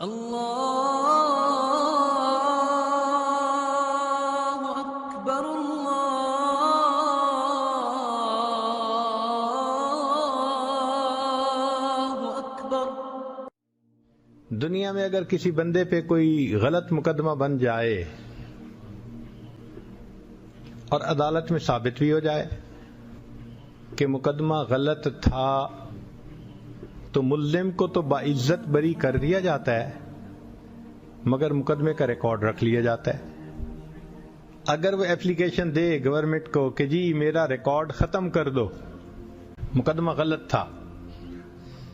اللہ اکبر اللہ اکبر۔ دنیا میں اگر کسی بندے پہ کوئی غلط مقدمہ بن جائے اور عدالت میں ثابت بھی ہو جائے کہ مقدمہ غلط تھا تو ملزم کو تو باعزت بری کر دیا جاتا ہے، مگر مقدمے کا ریکارڈ رکھ لیا جاتا ہے۔ اگر وہ اپلیکیشن دے گورنمنٹ کو کہ جی میرا ریکارڈ ختم کر دو، مقدمہ غلط تھا،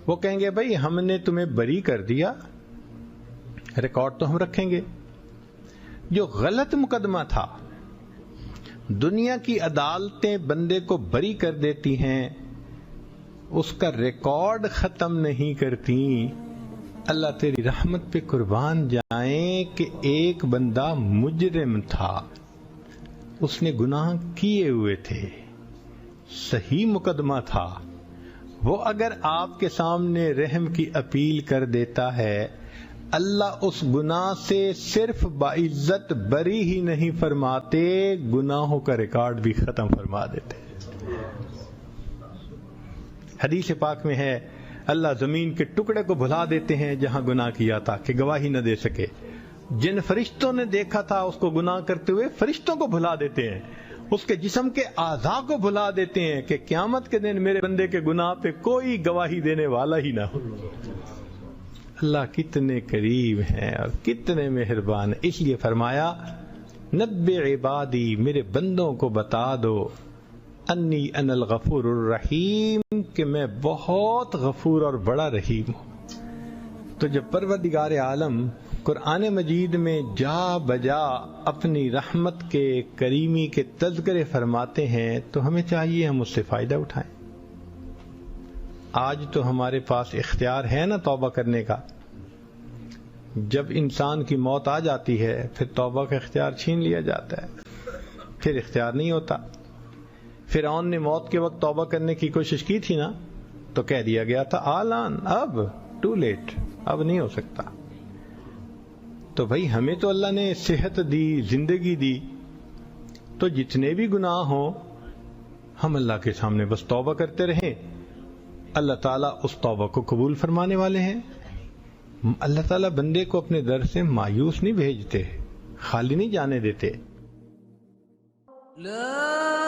وہ کہیں گے بھائی ہم نے تمہیں بری کر دیا، ریکارڈ تو ہم رکھیں گے۔ جو غلط مقدمہ تھا، دنیا کی عدالتیں بندے کو بری کر دیتی ہیں، اس کا ریکارڈ ختم نہیں کرتی۔ اللہ تیری رحمت پہ قربان جائیں کہ ایک بندہ مجرم تھا، اس نے گناہ کیے ہوئے تھے، صحیح مقدمہ تھا، وہ اگر آپ کے سامنے رحم کی اپیل کر دیتا ہے، اللہ اس گناہ سے صرف باعزت بری ہی نہیں فرماتے، گناہوں کا ریکارڈ بھی ختم فرما دیتے۔ حدیث پاک میں ہے اللہ زمین کے ٹکڑے کو بھلا دیتے ہیں جہاں گناہ کیا تھا کہ گواہی نہ دے سکے۔ جن فرشتوں نے دیکھا تھا اس کو گناہ کرتے ہوئے، فرشتوں کو بھلا دیتے ہیں، اس کے جسم کے اعضاء کو بھلا دیتے ہیں کہ قیامت کے دن میرے بندے کے گناہ پہ کوئی گواہی دینے والا ہی نہ ہو۔ اللہ کتنے قریب ہیں اور کتنے مہربان ہیں، اس لیے فرمایا نبئ عبادی، میرے بندوں کو بتا دو، انی انا الغفور الرحیم، کہ میں بہت غفور اور بڑا رحیم ہوں۔ تو جب پروردگار عالم قرآن مجید میں جا بجا اپنی رحمت کے کریمی کے تذکرے فرماتے ہیں تو ہمیں چاہیے ہم اس سے فائدہ اٹھائیں۔ آج تو ہمارے پاس اختیار ہے نا توبہ کرنے کا۔ جب انسان کی موت آ جاتی ہے پھر توبہ کا اختیار چھین لیا جاتا ہے، پھر اختیار نہیں ہوتا۔ فرعون نے موت کے وقت توبہ کرنے کی کوشش کی تھی نا، تو کہہ دیا گیا تھا آلان، اب ٹو لیٹ، اب نہیں ہو سکتا۔ تو بھائی ہمیں تو اللہ نے صحت دی، زندگی دی، تو جتنے بھی گناہ ہوں ہم اللہ کے سامنے بس توبہ کرتے رہیں، اللہ تعالیٰ اس توبہ کو قبول فرمانے والے ہیں۔ اللہ تعالیٰ بندے کو اپنے در سے مایوس نہیں بھیجتے، خالی نہیں جانے دیتے۔ لا